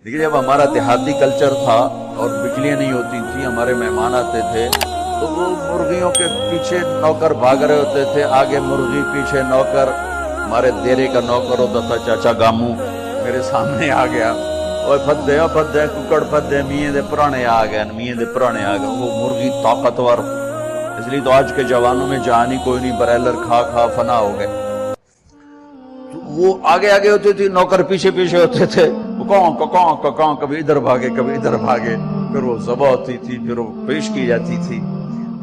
لیکن جب ہمارا دیہاتی کلچر تھا اور بجلیاں نہیں ہوتی تھی، ہمارے مہمان آتے تھے تو وہ مرغیوں کے پیچھے نوکر بھاگ رہے ہوتے تھے، آگے مرغی پیچھے نوکر. ہمارے دیرے کا نوکر ہوتا تھا چاچا گامو، میرے سامنے آ گیا، اور پھد دے ککڑ پھد دے، میاں دے پرانے آ گئے، میاں دے پرانے آ گئے. وہ مرغی طاقتور، اس لیے تو آج کے جوانوں میں جہانی کوئی نہیں، برائلر کھا کھا فنا ہو گئے. وہ آگے آگے ہوتے تھے، نوکر پیچھے پیچھے ہوتے تھے، کاں کبھی ادھر بھاگے کبھی ادھر بھاگے، پھر وہ ذبح ہوتی تھی، پھر وہ پیش کی جاتی تھی.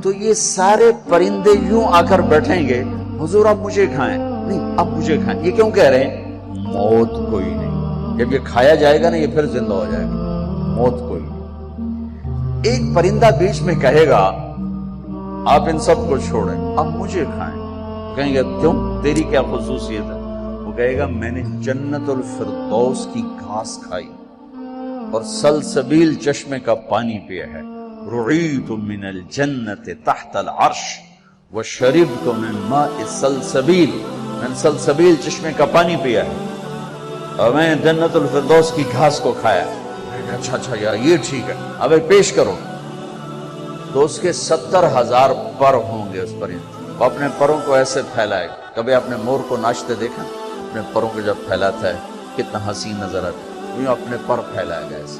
تو یہ سارے پرندے یوں آ کر بیٹھیں گے، حضور آپ مجھے کھائیں، نہیں آپ مجھے کھائیں. یہ کیوں کہہ رہے ہیں؟ موت کوئی نہیں، جب یہ کھایا جائے گا نا یہ پھر زندہ ہو جائے گا، موت کوئی نہیں. ایک پرندہ بیچ میں کہے گا آپ ان سب کو چھوڑیں، آپ مجھے کھائیں. کہیں گے کیوں، تیری کیا خصوصیت ہے؟ وہ کہے گا میں نے جنت الفردوس کی گھاس کھائی اور سلسبیل چشمے کا پانی پیا ہے. رعیت من الجنت تحت العرش وشربت من ماء سلسبیل، میں نے سلسبیل چشمے کا پانی پیا ہے اور میں نے جنت الفردوس کی گھاس کو کھایا. اچھا یار یہ ٹھیک ہے، اب پیش کرو. تو اس کے 70,000 پر ہوں گے اس پرندے. وہ اپنے پروں کو ایسے پھیلائے گا. کبھی آپ نے مور کو ناچتے دیکھا؟ اپنے پروں کو جب پھیلاتا ہے کتنا حسین نظر آتا ہے، یوں اپنے پر پھیلائے گا ایسے،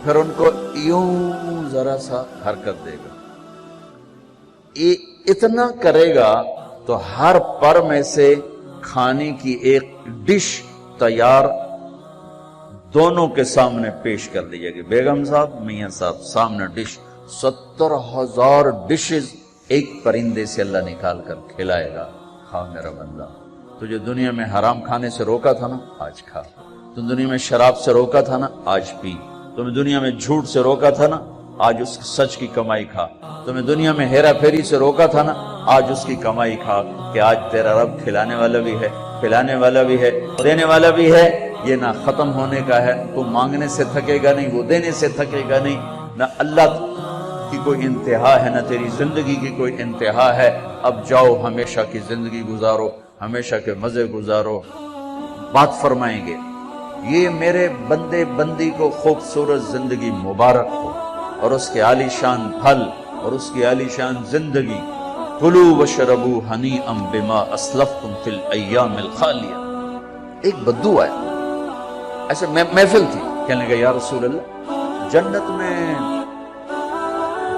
پھر ان کو یوں ذرا سا حرکت دے گا. اتنا کرے گا تو ہر پر میں سے کھانے کی ایک ڈش تیار دونوں کے سامنے پیش کر دی جائے گی. بیگم صاحب، میاں صاحب، سامنے ڈش. 70,000 ڈشز ایک پرندے سے اللہ نکال کر کھلائے گا. کھا میرا بندہ، تجھے دنیا میں حرام کھانے سے روکا تھا نا، آج کھا. تم دنیا میں شراب سے روکا تھا نا، آج پی. تمہیں دنیا میں جھوٹ سے روکا تھا نا، آج اس سچ کی کمائی کھا. تمہیں دنیا میں ہیرا پھیری سے روکا تھا نا، آج اس کی کمائی کھا. کہ آج تیرا رب کھلانے والا بھی ہے، پلانے والا بھی ہے، دینے والا بھی ہے. یہ نہ ختم ہونے کا ہے، تو مانگنے سے تھکے گا نہیں، وہ دینے سے تھکے گا نہیں. نہ اللہ کی کوئی انتہا ہے، نہ تیری زندگی کی کوئی انتہا ہے. اب جاؤ ہمیشہ کی زندگی گزارو، ہمیشہ کے مزے گزارو. بات فرمائیں گے یہ میرے بندے بندی کو خوبصورت زندگی مبارک ہو، اور اس کے عالی شان پھل اور اس کی عالی شان زندگی. کلوا واشربوا ہنیئا بما اسلفتم فی الایام الخالیہ. ایک بدو آیا، ایسے محفل تھی، کہنے لگا یا رسول اللہ جنت میں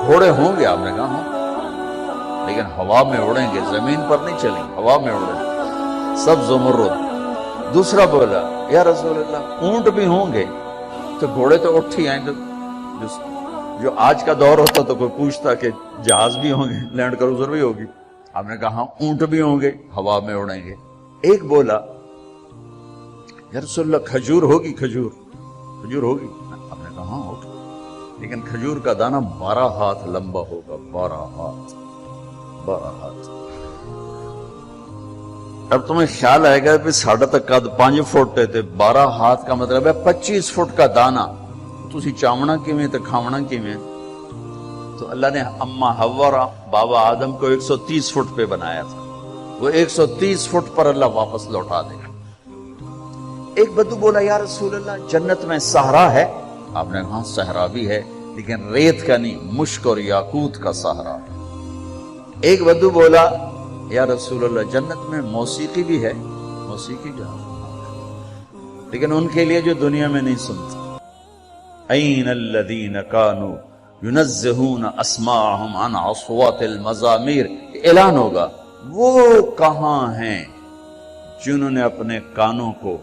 گھوڑے ہوں گے؟ آپ نے کہا ہاں، لیکن ہوا میں اڑیں گے، زمین پر نہیں چلیں گے، ہوا میں اڑیں گے، سب زمرد. دوسرا بولا یا رسول اللہ اونٹ بھی ہوں گے؟ تو گھوڑے تو اٹھ ہی آئیں گے. جو آج کا دور ہوتا تو کوئی پوچھتا کہ جہاز بھی ہوں گے، لینڈ کروزر بھی ہوگی. آپ نے کہا ہاں اونٹ بھی ہوں گے، ہوا میں اڑیں گے. ایک بولا یا رسول اللہ کھجور ہوگی؟ کھجور ہوگی؟ آپ نے کہا ہاں ہوگی، لیکن کھجور کا دانہ 12 ہاتھ لمبا ہوگا. 12 ہاتھ. اب تمہیں خیال آئے گا کہ ساڑھا تک قد 5 فٹ تے 12 ہاتھ کا مطلب ہے 25 فٹ کا دانہ. تسی چاونا کیویں تے کھاونا کیویں؟ تو اللہ نے اما حوا اور بابا آدم کو 130 فٹ پہ بنایا تھا، وہ 130 فٹ پر اللہ واپس لوٹا دے گا. ایک بدو بولا یا رسول اللہ جنت میں صحرا ہے؟ آپ نے کہا صحرا بھی ہے، لیکن ریت کا نہیں، مشک اور یاقوت کا صحرا. ایک بدو بولا یا رسول اللہ جنت میں موسیقی بھی ہے؟ موسیقی جہاں، لیکن ان کے لیے جو دنیا میں نہیں سنتے. این الذین کانوا ینزہون اسماءہم عن اصوات المزامیر. اعلان ہوگا وہ کہاں ہیں جنہوں نے اپنے کانوں کو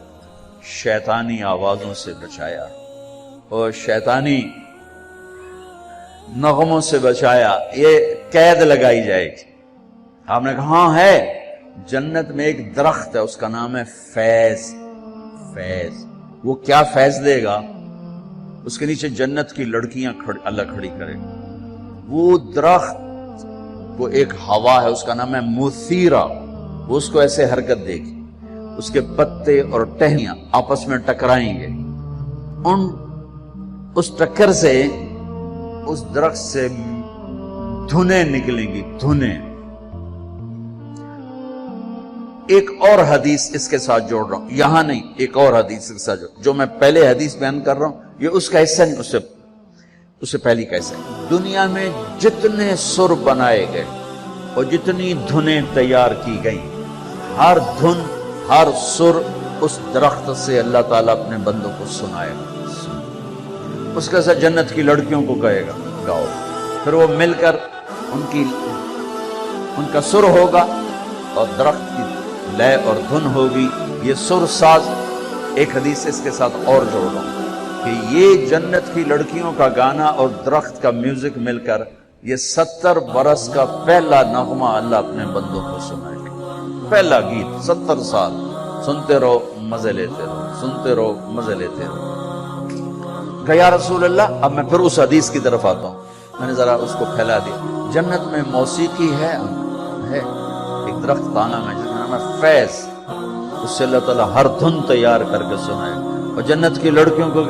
شیطانی آوازوں سے بچایا اور شیطانی نغموں سے بچایا. یہ قید لگائی جائے گی. آپ نے کہا ہاں ہے. جنت میں ایک درخت ہے، اس کا نام ہے فیض. وہ کیا فیض دے گا؟ اس کے نیچے جنت کی لڑکیاں اللہ کھڑی کرے. وہ درخت وہ ایک ہوا ہے، اس کا نام ہے مثیرہ. وہ اس کو ایسے حرکت دے گی، اس کے پتے اور ٹہنیاں آپس میں ٹکرائیں گے. اس ٹکر سے اس درخت سے دھنیں نکلیں گی، دھنیں. ایک اور حدیث اس کے ساتھ جوڑ رہا ہوں، یہاں نہیں، ایک اور حدیث کے ساتھ جو میں پہلے حدیث بیان کر رہا ہوں یہ اس کا حصہ نہیں، اس سے پہلی کا حصہ ہے۔ دنیا میں جتنے سر بنائے گئے اور جتنی دھنیں تیار کی گئیں، ہر دھن ہر سر اس درخت سے اللہ تعالیٰ اپنے بندوں کو سنائے گا، اس کے ساتھ جنت کی لڑکیوں کو کہے گا گاؤ، پھر وہ مل کر ان کا سر ہوگا اور درخت کی لے اور دھن ہوگی، یہ سر ساز۔ ایک حدیث اس کے ساتھ اور جوڑ رہا ہوں کہ یہ جنت کی لڑکیوں کا گانا اور درخت کا میوزک مل کر یہ 70 برس کا پہلا نغمہ اللہ اپنے بندوں کو سنائے گا، پہلا گیت، 70 سال سنتے رہو مزے لیتے رہو، سنتے رہو مزے لیتے رہو۔ کہ یا رسول اللہ، اب میں پھر اس حدیث کی طرف آتا ہوں، میں نے ذرا اس کو پھیلا دیا۔ جنت میں موسیقی ہے ایک درخت کا نام ہے جس کا نام ہے فیض، اس سے اللہ تعالیٰ ہر دھن تیار کر کے سنائے۔ اور جنت کی لڑکیوں کو،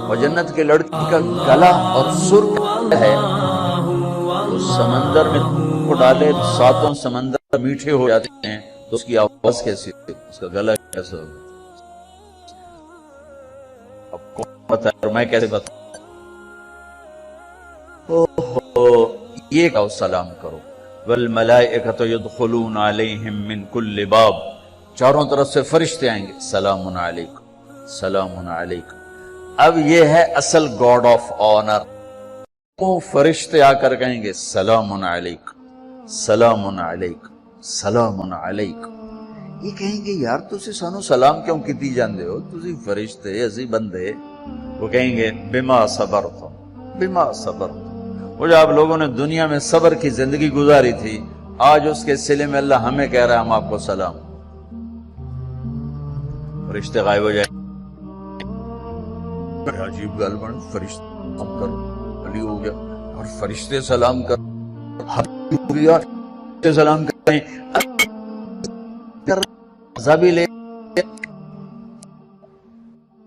اور جنت کی لڑکی کا گلا اور سر ہے، اس سمندر میں کو ڈالے 7 سمندر میٹھے ہو جاتے ہیں، تو اس کی آواز کیسی ہوگی، اس کا گلا کیسا ہوگا، اب کون بتائے اور میں کیسے بتاؤں؟ یہ کہو سلام کرو، والملائکۃ یدخلون علیہم من کل باب، چاروں طرف سے فرشتے آئیں گے، سلام علیکم سلام علیکم۔ اب یہ ہے اصل گاڈ آف آنر، وہ فرشتے آ کر کہیں گے سلام علیکم سلام علیکم سلام علیکم۔ یہ کہیں گے یار تسی سانو سلام کیوں کیتی جاندے ہو، تسی فرشتے اسی بندے۔ وہ کہیں گے بما صبرتم بما صبرتم، وہ جو آپ لوگوں نے دنیا میں صبر کی زندگی گزاری تھی، آج اس کے صلے میں اللہ ہمیں کہہ رہا ہے ہم آپ کو سلام۔ فرشتے غائب ہو جائیں، عجیب گل بن، فرشتے سلام کرو، علی ہو گیا اور فرشتے سلام کرو، ہو گیا فرشتے سلام کریں، عذابی لے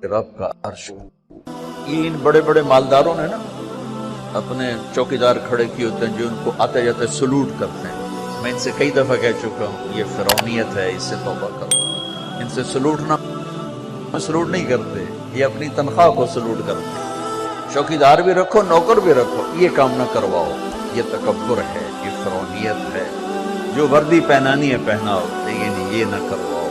رب کا عرش۔ ان بڑے بڑے مالداروں نے نا اپنے چوکیدار کھڑے کیے ہوتے ہیں جو ان کو آتے جاتے سلوٹ کرتے ہیں۔ میں ان سے کئی دفعہ کہہ چکا ہوں یہ فرعونیت ہے، اس سے توبہ کرو، ان سے سلوٹ نہیں کرتے، یہ اپنی تنخواہ کو سلوٹ کرتے ہیں۔ چوکیدار بھی رکھو، نوکر بھی رکھو، یہ کام نہ کرواؤ، یہ تکبر ہے، یہ فرعونیت ہے۔ جو وردی پہنانی ہے پہناؤ، لیکن یہ نہ کرواؤ،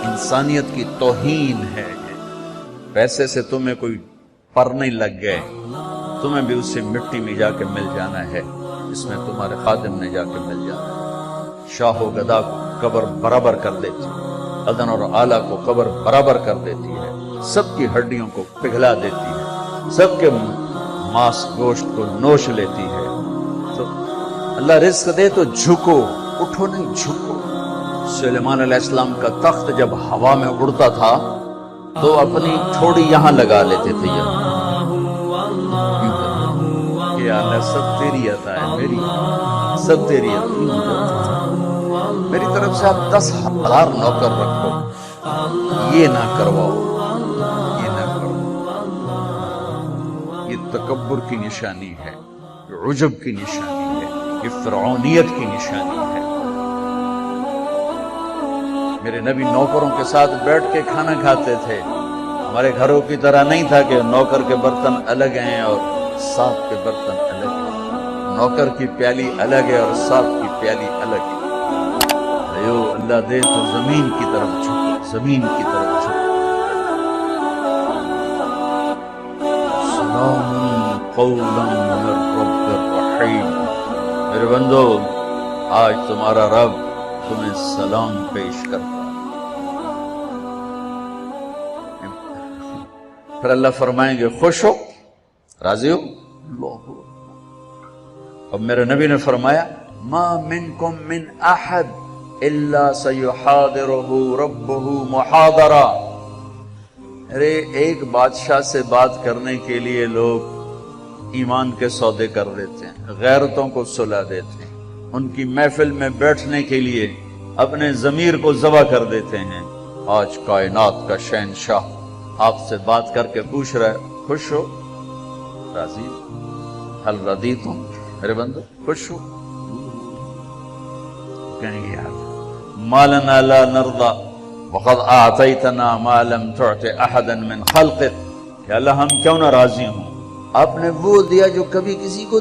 انسانیت کی توہین ہے۔ پیسے سے تمہیں کوئی پر نہیں لگ گئے، تمہیں بھی اس سے مٹی میں جا کے مل جانا ہے، اس میں تمہارے خادم نے جا کے مل جانا ہے۔ شاہ و گدا کو قبر برابر کر دیتی ہے، ادن اور آلہ کو قبر برابر کر دیتی ہے، سب کی ہڈیوں کو پگھلا دیتی ہے، سب کے ماس گوشت کو نوش لیتی ہے۔ تو اللہ رزق دے تو جھکو، اٹھو نہیں، جھکو۔ سلیمان علیہ السلام کا تخت جب ہوا میں اڑتا تھا تو اپنی ٹھوڑی یہاں لگا لیتے تھے، کہ اللہ سب تیری عطا ہے، میری سب تیری عطا، میری طرف سے آپ 10,000 نوکر رکھو، یہ نہ کرواؤ، یہ نہ کرو۔ یہ تکبر کی نشانی ہے، یہ عجب کی نشانی ہے، یہ فرعونیت کی نشانی ہے۔ میرے نبی نوکروں کے ساتھ بیٹھ کے کھانا کھاتے تھے، ہمارے گھروں کی طرح نہیں تھا کہ نوکر کے برتن الگ ہیں اور صاحب کے برتن الگ ہیں، نوکر کی پیالی الگ ہے اور صاحب کی پیالی الگ ہے۔ اللہ دے تو زمین کی طرف جھکو، زمین کی طرف جھکو۔ سلام قولا من الرب الرحیم، میرے بندو آج تمہارا رب تمہیں سلام پیش کرتا۔ پھر اللہ فرمائیں گے خوش ہو، راضی ہو؟ اللہ۔ اب میرے نبی نے فرمایا ما منکم من احد الا سیحاضرہ ربہ محاضرہ۔ ارے ایک بادشاہ سے بات کرنے کے لیے لوگ ایمان کے سودے کر دیتے ہیں، غیرتوں کو سلا دیتے ہیں، ان کی محفل میں بیٹھنے کے لیے اپنے ضمیر کو ذبح کر دیتے ہیں۔ آج کائنات کا شہنشاہ آپ سے بات کر کے پوچھ رہا ہے خوش ہو، راضی؟ حل ردیتم، میرے بندو خوش ہو؟ کہیں گے یار ما لنا لا نرضى وقد اعطيتنا ما لم تعط احدا من خلقك کہ اللہ ہم کیوں نہ راضی ہوں، آپ نے وہ دیا جو کبھی کسی کو